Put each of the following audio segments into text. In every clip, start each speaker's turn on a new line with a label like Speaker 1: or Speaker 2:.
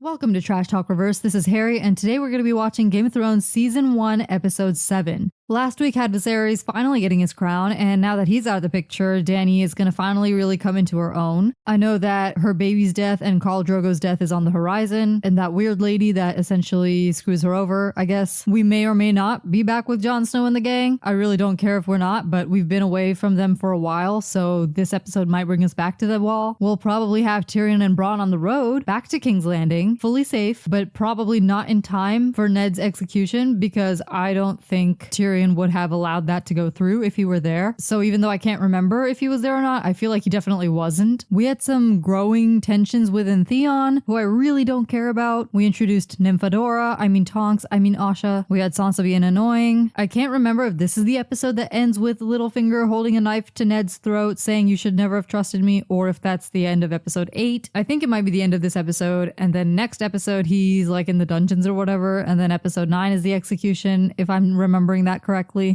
Speaker 1: Welcome to Trash Talk Reverse. This is Harry, and today we're going to be watching Game of Thrones Season 1, Episode 7. Last week had Viserys finally getting his crown, and now that he's out of the picture, Dany is going to finally really come into her own. I know that her baby's death and Khal Drogo's death is on the horizon, and that weird lady that essentially screws her over, I guess. We may or may not be back with Jon Snow and the gang. I really don't care if we're not, but we've been away from them for a while, so this episode might bring us back to the wall. We'll probably have Tyrion and Bronn on the road back to King's Landing, fully safe, but probably not in time for Ned's execution, because I don't think Tyrion would have allowed that to go through if he were there. So even though I can't remember if he was there or not, I feel like he definitely wasn't. We had some growing tensions within Theon, who I really don't care about. We introduced Tonks, Asha. We had Sansa being annoying. I can't remember if this is the episode that ends with Littlefinger holding a knife to Ned's throat saying you should never have trusted me, or if that's the end of episode 8. I think it might be the end of this episode, and then next episode he's like in the dungeons or whatever, and then episode 9 is the execution, if I'm remembering that correctly.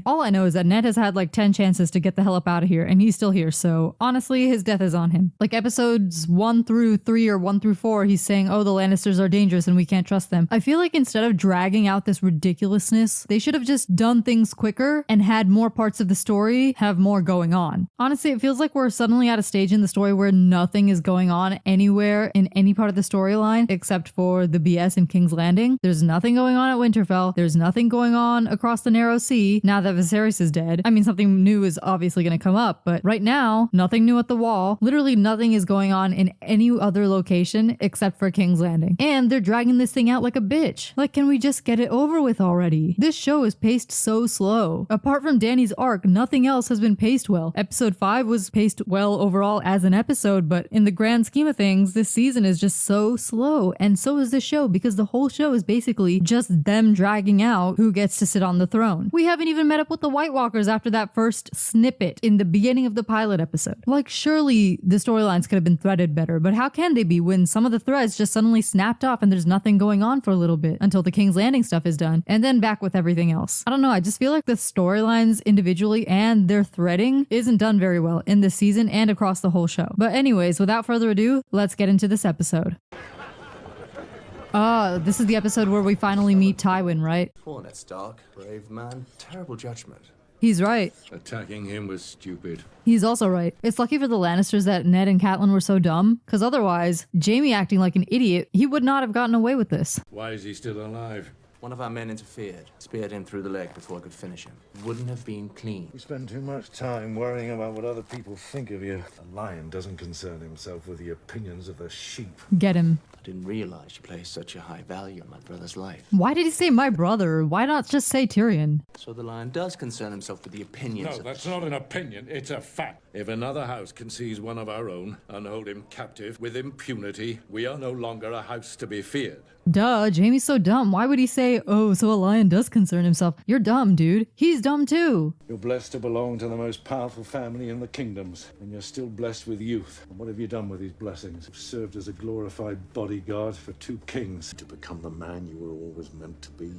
Speaker 1: All I know is that Ned has had like 10 chances to get the hell up out of here, and he's still here, so honestly his death is on him. Like episodes 1 through 3 or 1 through 4, he's saying, oh, the Lannisters are dangerous and we can't trust them. I feel like instead of dragging out this ridiculousness, they should have just done things quicker and had more parts of the story have more going on. Honestly, it feels like we're suddenly at a stage in the story where nothing is going on anywhere in any part of the storyline except for the BS in King's Landing. There's nothing going on at Winterfell. There's nothing going on across the Narrow Sea now that Viserys is dead. I mean, something new is obviously going to come up, but right now, nothing new at the Wall. Literally nothing is going on in any other location except for King's Landing. And they're dragging this thing out like a bitch. Like, can we just get it over with already? This show is paced so slow. Apart from Dany's arc, nothing else has been paced well. Episode 5 was paced well overall as an episode, but in the grand scheme of things, this season is just so slow. And so is this show, because the whole show is basically just them dragging out who gets to sit on the throne. We haven't even met up with the White Walkers after that first snippet in the beginning of the pilot episode. Like, surely the storylines could have been threaded better, but how can they be when some of the threads just suddenly snapped off and there's nothing going on for a little bit until the King's Landing stuff is done, and then back with everything else? I don't know, I just feel like the storylines individually and their threading isn't done very well in this season and across the whole show. But anyways, without further ado, let's get into this episode. This is the episode where we finally meet Tywin, right?
Speaker 2: Poor Ned Stark, brave man, terrible judgment.
Speaker 1: He's right.
Speaker 3: Attacking him was stupid.
Speaker 1: He's also right. It's lucky for the Lannisters that Ned and Catelyn were so dumb, because otherwise, Jaime acting like an idiot, he would not have gotten away with this.
Speaker 3: Why is he still alive?
Speaker 2: One of our men interfered, speared him through the leg before I could finish him. Wouldn't have been clean.
Speaker 4: You spend too much time worrying about what other people think of you. A lion doesn't concern himself with the opinions of the sheep.
Speaker 1: Get him.
Speaker 2: I didn't realize you placed such a high value on my brother's life.
Speaker 1: Why did he say my brother? Why not just say Tyrion?
Speaker 2: So the lion does concern himself with the opinions
Speaker 3: No, that's not an opinion, it's a fact. If another house can seize one of our own and hold him captive with impunity, we are no longer a house to be feared.
Speaker 1: Duh, Jaime's so dumb. Why would he say, oh, so a lion does concern himself? You're dumb, dude. He's dumb too.
Speaker 4: You're blessed to belong to the most powerful family in the kingdoms, and you're still blessed with youth. And what have you done with these blessings? You've served as a glorified bodyguard for 2 kings to become the man you were always meant to be.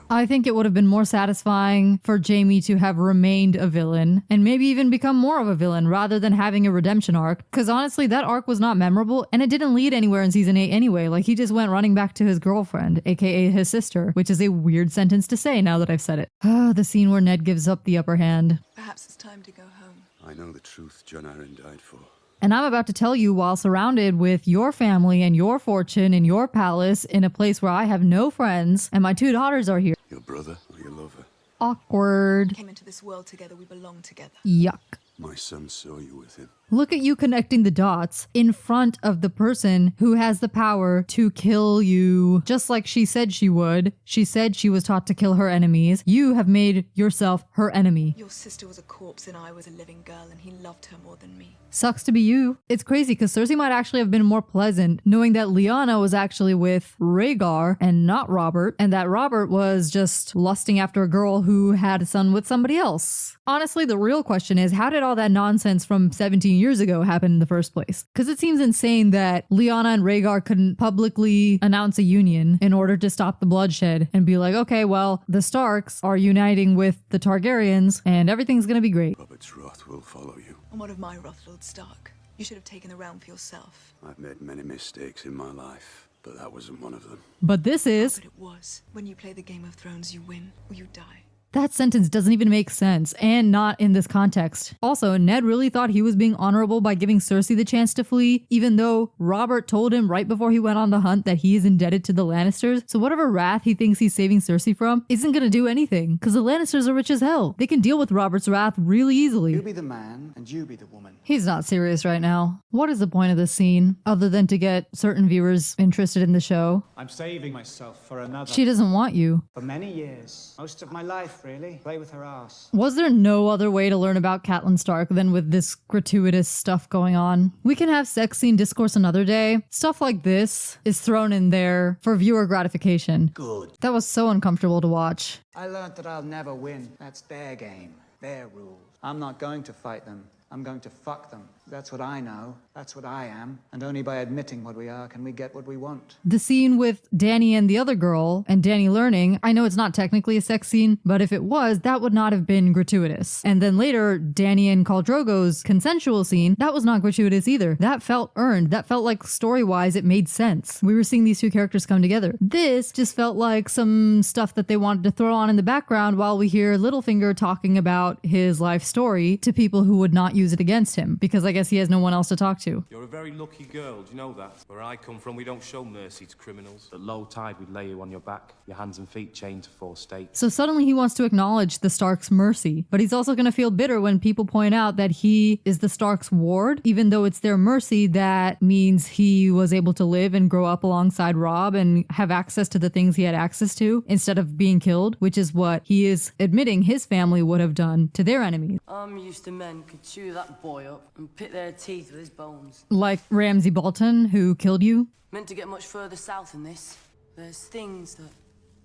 Speaker 1: I think it would have been more satisfying for Jaime to have remained a villain and maybe even become more of a villain rather than having a redemption arc. Because honestly, that arc was not memorable and it didn't lead anywhere in season 8 anyway. Like, he just went running back to his girlfriend, aka his sister, which is a weird sentence to say now that I've said it. The scene where Ned gives up the upper hand.
Speaker 5: Perhaps it's time to go home.
Speaker 3: I know the truth Jon Arryn died for.
Speaker 1: And I'm about to tell you, while surrounded with your family and your fortune and your palace in a place where I have no friends and my 2 daughters are here.
Speaker 3: Your brother or your lover?
Speaker 1: Awkward.
Speaker 5: Came into this world together, we belong together.
Speaker 1: Yuck.
Speaker 3: My son saw you with him.
Speaker 1: Look at you connecting the dots in front of the person who has the power to kill you. Just like she said she would. She said she was taught to kill her enemies. You have made yourself her enemy. Your
Speaker 5: sister was a corpse and I was a living girl, and he loved her more than me.
Speaker 1: Sucks to be you. It's crazy because Cersei might actually have been more pleasant knowing that Lyanna was actually with Rhaegar and not Robert, and that Robert was just lusting after a girl who had a son with somebody else. Honestly, the real question is, how did all that nonsense from 17 years ago happen in the first place? Because it seems insane that Lyanna and Rhaegar couldn't publicly announce a union in order to stop the bloodshed and be like, okay, well, the Starks are uniting with the Targaryens and everything's gonna be great.
Speaker 3: Robert's wrath will follow you.
Speaker 5: And what of my wrath, Lord Stark? You should have taken the realm for yourself.
Speaker 3: I've made many mistakes in my life,
Speaker 6: but that wasn't one of them.
Speaker 1: But this is.
Speaker 5: But it was. When you play the Game of Thrones, you win or you die.
Speaker 1: That sentence doesn't even make sense, and not in this context. Also, Ned really thought he was being honorable by giving Cersei the chance to flee, even though Robert told him right before he went on the hunt that he is indebted to the Lannisters. So whatever wrath he thinks he's saving Cersei from isn't gonna do anything, because the Lannisters are rich as hell. They can deal with Robert's wrath really easily.
Speaker 7: You be the man, and you be the woman.
Speaker 1: He's not serious right now. What is the point of this scene, other than to get certain viewers interested in the show?
Speaker 8: I'm saving myself for another.
Speaker 1: She doesn't want you.
Speaker 8: For many years. Most of my life, really. Play with her ass.
Speaker 1: Was there no other way to learn about Catelyn Stark than with this gratuitous stuff going on? We can have sex scene discourse another day. Stuff like this is thrown in there for viewer gratification.
Speaker 7: Good.
Speaker 1: That was so uncomfortable to watch.
Speaker 8: I learned that I'll never win. That's their game. Their rules. I'm not going to fight them. I'm going to fuck them. That's what I know. That's what I am. And only by admitting what we are can we get what we want.
Speaker 1: The scene with Dany and the other girl, and Dany learning, I know it's not technically a sex scene, but if it was, that would not have been gratuitous. And then later, Dany and Khal Drogo's consensual scene, that was not gratuitous either. That felt earned. That felt like story-wise it made sense. We were seeing these two characters come together. This just felt like some stuff that they wanted to throw on in the background while we hear Littlefinger talking about his life story to people who would not use it against him, because I guess he has no one else to talk to.
Speaker 9: You're a very lucky girl, do you know that? Where I come from, we don't show mercy to criminals. At low tide, we'd lay you on your back, your hands and feet chained to 4 stakes.
Speaker 1: So suddenly he wants to acknowledge the Stark's mercy, but he's also going to feel bitter when people point out that he is the Stark's ward, even though it's their mercy that means he was able to live and grow up alongside Robb and have access to the things he had access to instead of being killed, which is what he is admitting his family would have done to their enemies.
Speaker 10: I'm used to men could chew that boy up and pick their teeth with his bones.
Speaker 1: Like Ramsay Bolton, who killed you.
Speaker 10: Meant to get much further south than this. There's things that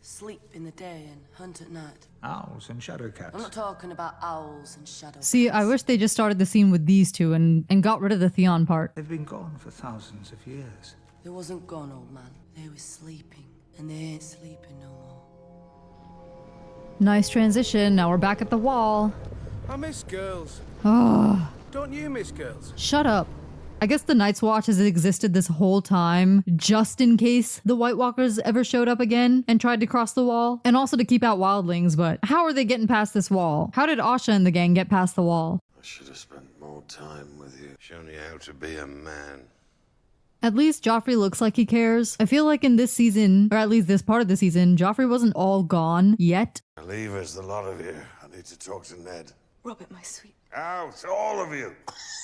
Speaker 10: sleep in the day and hunt at night.
Speaker 8: Owls and shadow cats.
Speaker 10: I'm not talking about owls and shadows.
Speaker 1: See, I wish they just started the scene with these two and got rid of the Theon part.
Speaker 8: They've been gone for thousands of years.
Speaker 10: They wasn't gone, old man. They was sleeping, and they ain't sleeping no more.
Speaker 1: Nice transition. Now we're back at the wall.
Speaker 6: I miss girls.
Speaker 1: Oh,
Speaker 6: Don't you miss girls?
Speaker 1: shut up. I guess the Night's Watch has existed this whole time just in case the White Walkers ever showed up again and tried to cross the wall, and also to keep out wildlings, but how are they getting past this wall? How did Asha and the gang get past the wall?
Speaker 6: I should have spent more time with you. Shown you how to be a man.
Speaker 1: At least Joffrey looks like he cares. I feel like in this season, or at least this part of the season, Joffrey wasn't all gone yet.
Speaker 6: Leave us, the lot of you. I need to talk to Ned.
Speaker 5: Robert, my sweet.
Speaker 6: Out, all of you.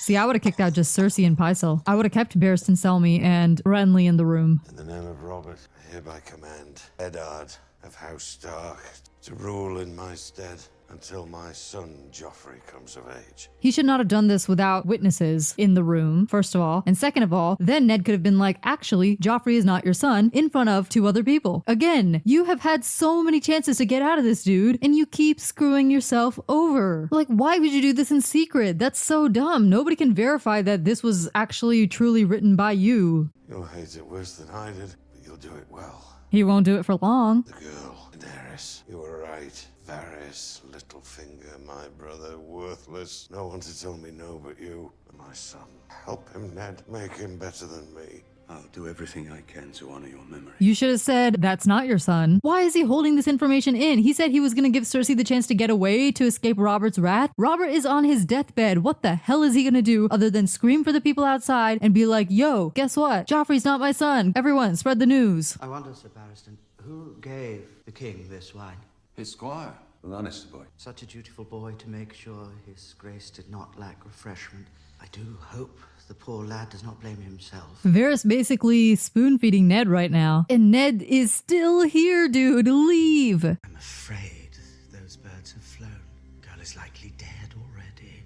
Speaker 1: See, I would have kicked out just Cersei and Pycelle. I would have kept Barristan Selmy and Renly in the room.
Speaker 6: In the name of Robert, I hereby command Eddard of House Stark to rule in my stead until my son Joffrey comes of age.
Speaker 1: He should not have done this without witnesses in the room, first of all. And second of all, then Ned could have been like, actually, Joffrey is not your son, in front of 2 other people. Again, you have had so many chances to get out of this dude, and you keep screwing yourself over. Like, why would you do this in secret? That's so dumb. Nobody can verify that this was actually truly written by you.
Speaker 6: You'll hate it worse than I did, but you'll do it well.
Speaker 1: He won't do it for long.
Speaker 6: The girl, Daenerys, you were right. Varys, Littlefinger, my brother, worthless. No one to tell me no but you and my son. Help him, Ned. Make him better than me. I'll do everything I can to honor your memory.
Speaker 1: You should have said, that's not your son. Why is he holding this information in? He said he was going to give Cersei the chance to get away to escape Robert's wrath. Robert is on his deathbed. What the hell is he going to do other than scream for the people outside and be like, yo, guess what? Joffrey's not my son. Everyone, spread the news.
Speaker 7: I wonder, Sir Barristan, who gave the king this wine?
Speaker 2: His squire, the Lannister boy.
Speaker 7: Such a dutiful boy to make sure his grace did not lack refreshment. I do hope the poor lad does not blame himself.
Speaker 1: Varys basically spoon-feeding Ned right now. And Ned is still here, dude. Leave.
Speaker 7: I'm afraid those birds have flown. Girl is likely dead already.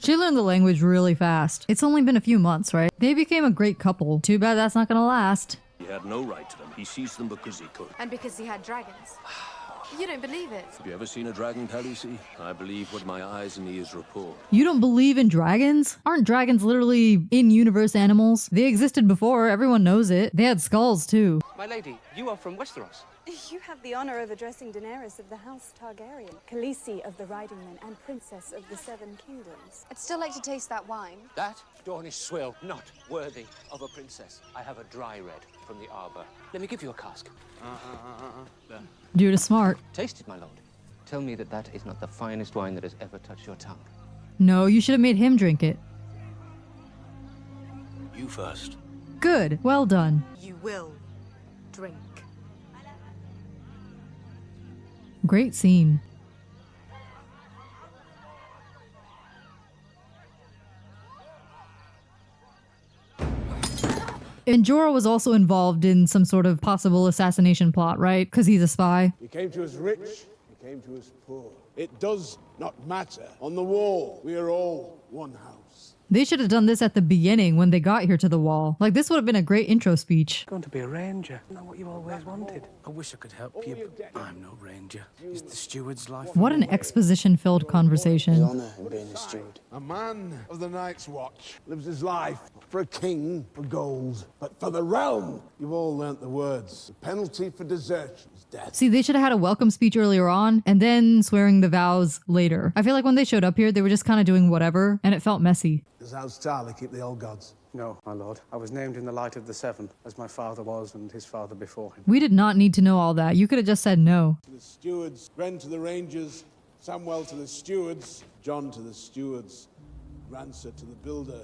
Speaker 1: She learned the language really fast. It's only been a few months, right? They became a great couple. Too bad that's not gonna last.
Speaker 11: He had no right to them. He seized them because he could.
Speaker 12: And because he had dragons. You don't believe it?
Speaker 11: Have you ever seen a dragon, Khaleesi? I believe what my eyes and ears report.
Speaker 1: You don't believe in dragons? Aren't dragons literally in-universe animals? They existed before, everyone knows it. They had skulls too.
Speaker 13: My lady, you are from Westeros.
Speaker 14: You have the honor of addressing Daenerys of the House Targaryen, Khaleesi of the Riding Men, and Princess of the Seven Kingdoms.
Speaker 12: I'd still like to taste that wine.
Speaker 13: That Dornish swill, not worthy of a princess. I have a dry red from the arbor. Let me give you a cask.
Speaker 1: Dude is smart.
Speaker 13: Taste it, my lord. Tell me that that is not the finest wine that has ever touched your tongue.
Speaker 1: No, you should have made him drink it.
Speaker 11: You first.
Speaker 1: Good. Well done.
Speaker 5: You will drink.
Speaker 1: Great scene. And Jorah was also involved in some sort of possible assassination plot, right? Because he's a spy.
Speaker 15: He came to us rich, he came to us poor. It does not matter. On the wall, we are all one house.
Speaker 1: They should have done this at the beginning when they got here to the wall. Like, this would have been a great intro speech.
Speaker 13: Going to be a ranger. Not what you always wanted. I wish I could help you, but I'm no ranger. It's the steward's life.
Speaker 1: What an exposition-filled conversation.
Speaker 15: Honor in being a steward. A man of the Night's Watch lives his life not for a king, for gold, but for the realm. You've all learnt the words. The penalty for desertion is death.
Speaker 1: See, they should have had a welcome speech earlier on and then swearing the vows later. I feel like when they showed up here, they were just kind of doing whatever, and it felt messy.
Speaker 15: Does House Tarly keep the old gods?
Speaker 8: No, my lord. I was named in the light of the Seven, as my father was and his father before him.
Speaker 1: We did not need to know all that. You could have just said no.
Speaker 15: To the stewards, Ren to the rangers, Samwell to the stewards, John to the stewards, Rancer to the builder.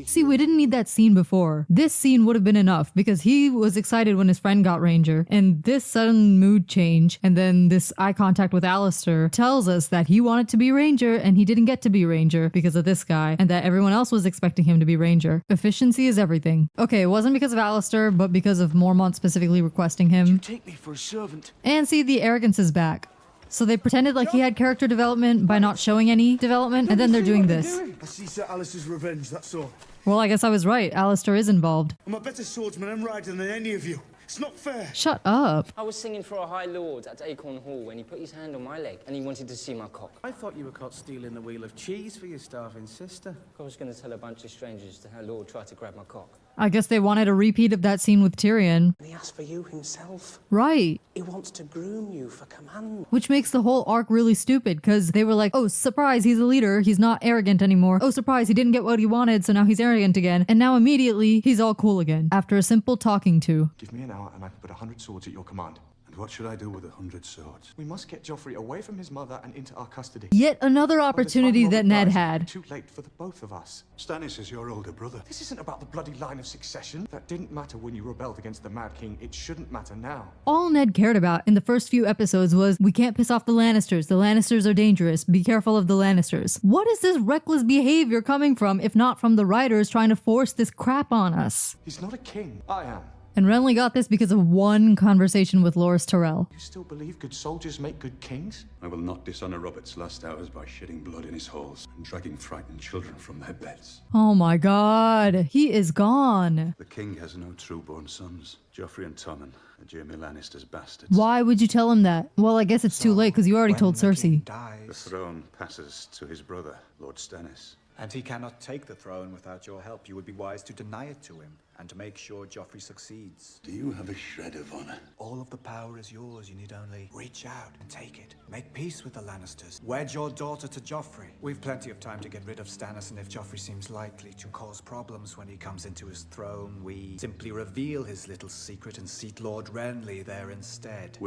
Speaker 1: See, we didn't need that scene before. This scene would have been enough because he was excited when his friend got Ranger, and this sudden mood change and then this eye contact with Alistair tells us that he wanted to be Ranger and he didn't get to be Ranger because of this guy, and that everyone else was expecting him to be Ranger. Efficiency is everything. Okay, it wasn't because of Alistair, but because of Mormont specifically requesting him.
Speaker 11: You take me for a servant.
Speaker 1: And see, the arrogance is back. So they pretended like he had character development by not showing any development, and then they're doing this.
Speaker 16: I see Sir Alistair's revenge, that's all.
Speaker 1: Well, I guess I was right. Alistair is involved.
Speaker 16: I'm a better swordsman and rider than any of you. It's not fair.
Speaker 1: Shut up.
Speaker 17: I was singing for a High Lord at Acorn Hall when he put his hand on my leg and he wanted to see my cock.
Speaker 8: I thought you were caught stealing the wheel of cheese for your starving sister.
Speaker 17: I was going to tell a bunch of strangers to how Lord tried to grab my cock.
Speaker 1: I guess they wanted a repeat of that scene with Tyrion.
Speaker 17: And he asked for you himself.
Speaker 1: Right.
Speaker 17: He wants to groom you for command.
Speaker 1: Which makes the whole arc really stupid, because they were like, oh, surprise, he's a leader, he's not arrogant anymore. Oh, surprise, he didn't get what he wanted, so now he's arrogant again. And now immediately, he's all cool again, after a simple talking to.
Speaker 18: Give me an hour and I can put 100 swords at your command.
Speaker 4: And what should I do with 100 swords?
Speaker 18: We must get Joffrey away from his mother and into our custody.
Speaker 1: Yet another opportunity that Ned had.
Speaker 18: Too late for the both of us.
Speaker 4: Stannis is your older brother.
Speaker 18: This isn't about the bloody line of succession. That didn't matter when you rebelled against the Mad King. It shouldn't matter now.
Speaker 1: All Ned cared about in the first few episodes was, we can't piss off the Lannisters. The Lannisters are dangerous. Be careful of the Lannisters. What is this reckless behavior coming from, if not from the writers trying to force this crap on us?
Speaker 18: He's not a king. I am.
Speaker 1: And Renly got this because of one conversation with Loras Tyrell.
Speaker 18: You still believe good soldiers make good kings?
Speaker 4: I will not dishonor Robert's last hours by shedding blood in his halls and dragging frightened children from their beds.
Speaker 1: Oh my god, he is gone.
Speaker 4: The king has no true-born sons. Joffrey and Tommen are Jaime Lannister's bastards.
Speaker 1: Why would you tell him that? Well, I guess it's too late because you already told Cersei.
Speaker 4: The throne passes to his brother, Lord Stannis.
Speaker 19: And he cannot take the throne without your help. You would be wise to deny it to him, and to make sure Joffrey succeeds.
Speaker 4: Do you have a shred of honor?
Speaker 19: All of the power is yours. You need only reach out and take it. Make peace with the Lannisters. Wed your daughter to Joffrey. We've plenty of time to get rid of Stannis, and if Joffrey seems likely to cause problems when he comes into his throne, we simply reveal his little secret and seat Lord Renly there instead.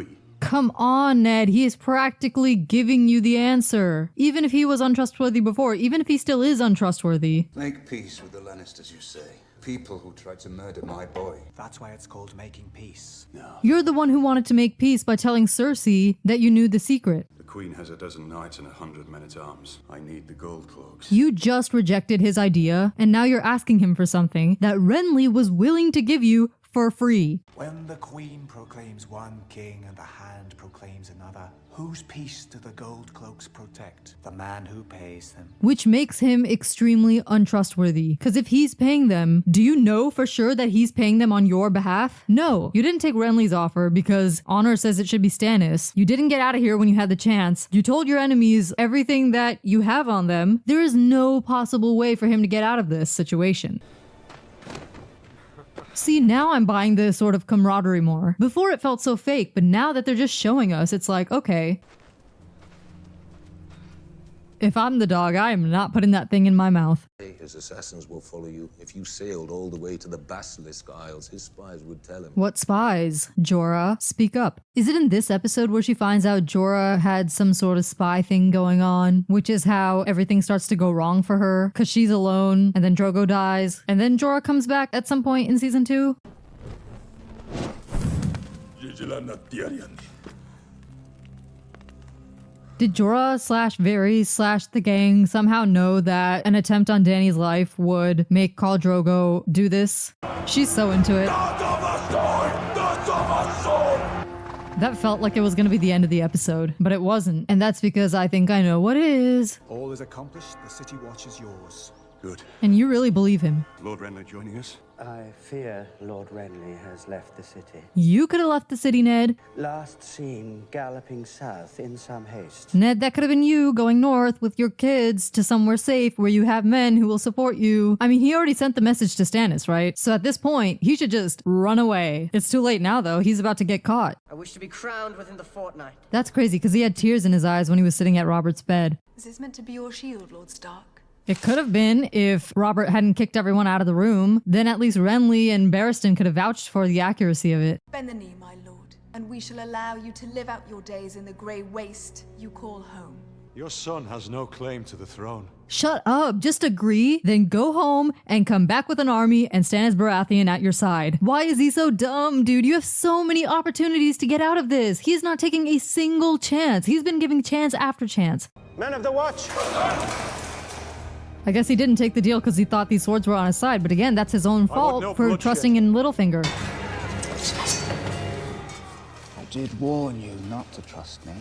Speaker 1: Come on, Ned. He is practically giving you the answer. Even if he was untrustworthy before, even if he still is untrustworthy.
Speaker 20: Make peace with the Lannisters, you say? People who tried to murder my boy.
Speaker 19: That's why it's called making peace.
Speaker 20: No.
Speaker 1: You're the one who wanted to make peace by telling Cersei that you knew the secret.
Speaker 4: The Queen has a dozen knights and 100 men-at-arms. I need the gold cloaks.
Speaker 1: You just rejected his idea, and now you're asking him for something that Renly was willing to give you for free.
Speaker 19: When the Queen proclaims one king and the Hand proclaims another, whose peace do the gold cloaks protect? The man who pays them.
Speaker 1: Which makes him extremely untrustworthy. Because if he's paying them, do you know for sure that he's paying them on your behalf? No. You didn't take Renly's offer because honor says it should be Stannis. You didn't get out of here when you had the chance. You told your enemies everything that you have on them. There is no possible way for him to get out of this situation. See, now I'm buying the sort of camaraderie more. Before it felt so fake, but now that they're just showing us, it's like, okay. If I'm the dog, I am not putting that thing in my mouth.
Speaker 11: His assassins will follow you. If you sailed all the way to the Basilisk Isles, his spies would tell him.
Speaker 1: What spies? Jorah, speak up. Is it in this episode where she finds out Jorah had some sort of spy thing going on, which is how everything starts to go wrong for her? Because she's alone, and then Drogo dies, and then Jorah comes back at some point in season 2? Did Jorah / Varys / the gang somehow know that an attempt on Dany's life would make Khal Drogo do this? She's so into it. That felt like it was going to be the end of the episode, but it wasn't. And that's because I think I know what it is.
Speaker 19: All is accomplished. The City Watch is yours.
Speaker 18: Good.
Speaker 1: And you really believe him.
Speaker 18: Lord Renly joining us?
Speaker 7: I fear Lord Renly has left the city.
Speaker 1: You could have left the city, Ned.
Speaker 7: Last seen galloping south in some haste.
Speaker 1: Ned, that could have been you going north with your kids to somewhere safe where you have men who will support you. I mean, he already sent the message to Stannis, right? So at this point, he should just run away. It's too late now, though. He's about to get caught.
Speaker 21: I wish to be crowned within the fortnight.
Speaker 1: That's crazy, because he had tears in his eyes when he was sitting at Robert's bed.
Speaker 5: Is this meant to be your shield, Lord Stark?
Speaker 1: It could have been if Robert hadn't kicked everyone out of the room. Then at least Renly and Barristan could have vouched for the accuracy of it.
Speaker 5: Bend the knee, my lord, and we shall allow you to live out your days in the grey waste you call home.
Speaker 4: Your son has no claim to the throne.
Speaker 1: Shut up. Just agree, then go home and come back with an army and Stannis Baratheon at your side. Why is he so dumb, dude? You have so many opportunities to get out of this. He's not taking a single chance. He's been giving chance after chance.
Speaker 13: Men of the Watch!
Speaker 1: I guess he didn't take the deal because he thought these swords were on his side, but again, that's his own fault for trusting in Littlefinger.
Speaker 22: I did warn you not to trust me.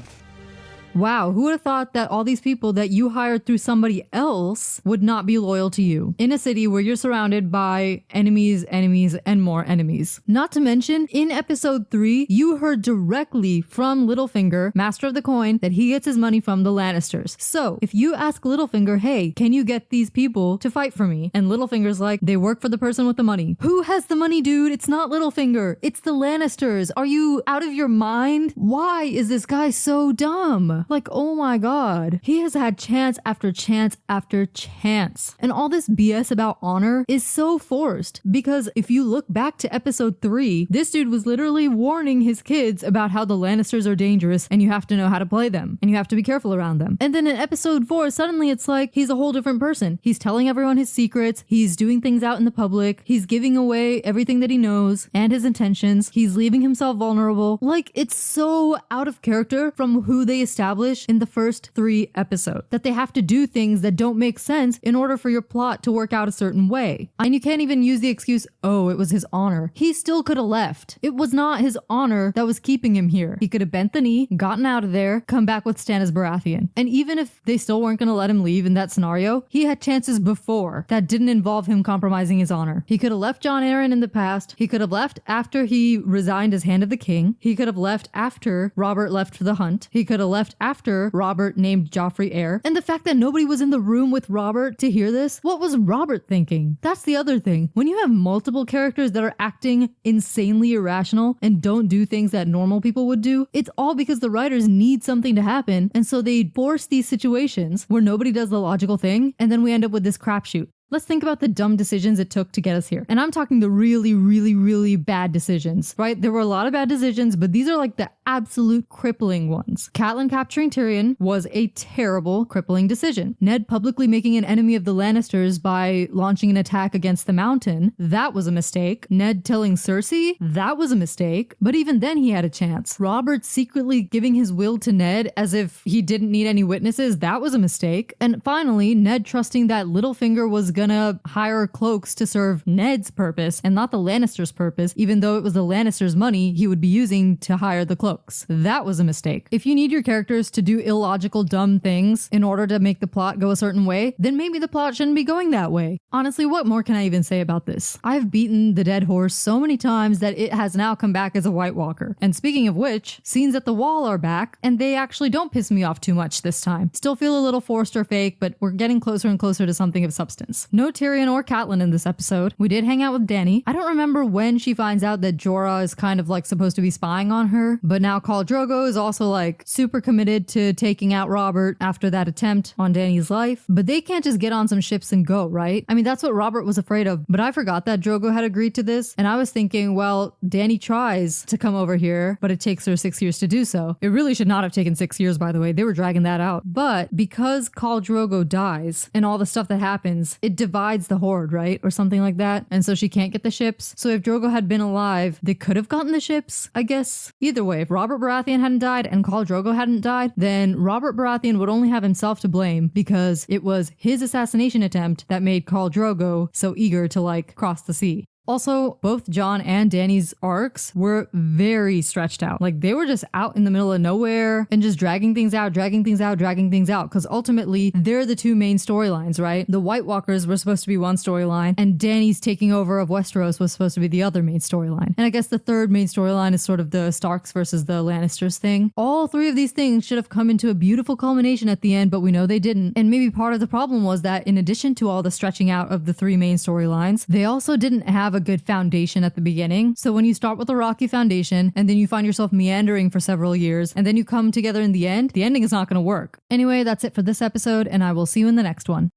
Speaker 1: Wow, who would have thought that all these people that you hired through somebody else would not be loyal to you in a city where you're surrounded by enemies, and more enemies? Not to mention, in episode 3, you heard directly from Littlefinger, Master of the Coin, that he gets his money from the Lannisters. So, if you ask Littlefinger, hey, can you get these people to fight for me? And Littlefinger's like, they work for the person with the money. Who has the money, dude? It's not Littlefinger. It's the Lannisters. Are you out of your mind? Why is this guy so dumb? Like, oh my god. He has had chance after chance after chance. And all this BS about honor is so forced, because if you look back to episode 3, this dude was literally warning his kids about how the Lannisters are dangerous and you have to know how to play them and you have to be careful around them. And then in episode 4, suddenly it's like he's a whole different person. He's telling everyone his secrets. He's doing things out in the public. He's giving away everything that he knows and his intentions. He's leaving himself vulnerable. Like, it's so out of character from who they established in the first 3 episodes, that they have to do things that don't make sense in order for your plot to work out a certain way. And you can't even use the excuse, oh, it was his honor. He still could have left. It was not his honor that was keeping him here. He could have bent the knee, gotten out of there, come back with Stannis Baratheon. And even if they still weren't going to let him leave in that scenario, he had chances before that didn't involve him compromising his honor. He could have left Jon Arryn in the past. He could have left after he resigned as Hand of the King. He could have left after Robert left for the hunt. He could have left after Robert named Joffrey heir. And the fact that nobody was in the room with Robert to hear this, what was Robert thinking? That's the other thing. When you have multiple characters that are acting insanely irrational and don't do things that normal people would do, it's all because the writers need something to happen, and so they force these situations where nobody does the logical thing, and then we end up with this crapshoot. Let's think about the dumb decisions it took to get us here. And I'm talking the really, really, really bad decisions, right? There were a lot of bad decisions, but these are like the absolute crippling ones. Catelyn capturing Tyrion was a terrible, crippling decision. Ned publicly making an enemy of the Lannisters by launching an attack against the mountain, that was a mistake. Ned telling Cersei, that was a mistake. But even then he had a chance. Robert secretly giving his will to Ned as if he didn't need any witnesses, that was a mistake. And finally, Ned trusting that Littlefinger was gonna hire cloaks to serve Ned's purpose and not the Lannisters' purpose, even though it was the Lannisters' money he would be using to hire the cloaks. That was a mistake. If you need your characters to do illogical, dumb things in order to make the plot go a certain way, then maybe the plot shouldn't be going that way. Honestly, what more can I even say about this? I've beaten the dead horse so many times that it has now come back as a White Walker. And speaking of which, scenes at the wall are back, and they actually don't piss me off too much this time. Still feel a little forced or fake, but we're getting closer and closer to something of substance. No Tyrion or Catelyn in this episode. We did hang out with Dany. I don't remember when she finds out that Jorah is kind of like supposed to be spying on her, but now Khal Drogo is also like super committed to taking out Robert after that attempt on Dany's life. But they can't just get on some ships and go, right? I mean, that's what Robert was afraid of, but I forgot that Drogo had agreed to this, and I was thinking, well, Dany tries to come over here, but it takes her 6 years to do so. It really should not have taken 6 years, by the way. They were dragging that out. But because Khal Drogo dies and all the stuff that happens, it divides the horde, right? Or something like that. And so she can't get the ships. So if Drogo had been alive, they could have gotten the ships, I guess. Either way, if Robert Baratheon hadn't died and Khal Drogo hadn't died, then Robert Baratheon would only have himself to blame because it was his assassination attempt that made Khal Drogo so eager to like cross the sea. Also, both Jon and Dany's arcs were very stretched out. Like they were just out in the middle of nowhere and just dragging things out. Because ultimately, they're the two main storylines, right? The White Walkers were supposed to be one storyline, and Dany's taking over of Westeros was supposed to be the other main storyline. And I guess the third main storyline is sort of the Starks versus the Lannisters thing. All three of these things should have come into a beautiful culmination at the end, but we know they didn't. And maybe part of the problem was that in addition to all the stretching out of the three main storylines, they also didn't have a good foundation at the beginning. So when you start with a rocky foundation and then you find yourself meandering for several years and then you come together in the ending is not going to work. Anyway, that's it for this episode, and I will see you in the next one.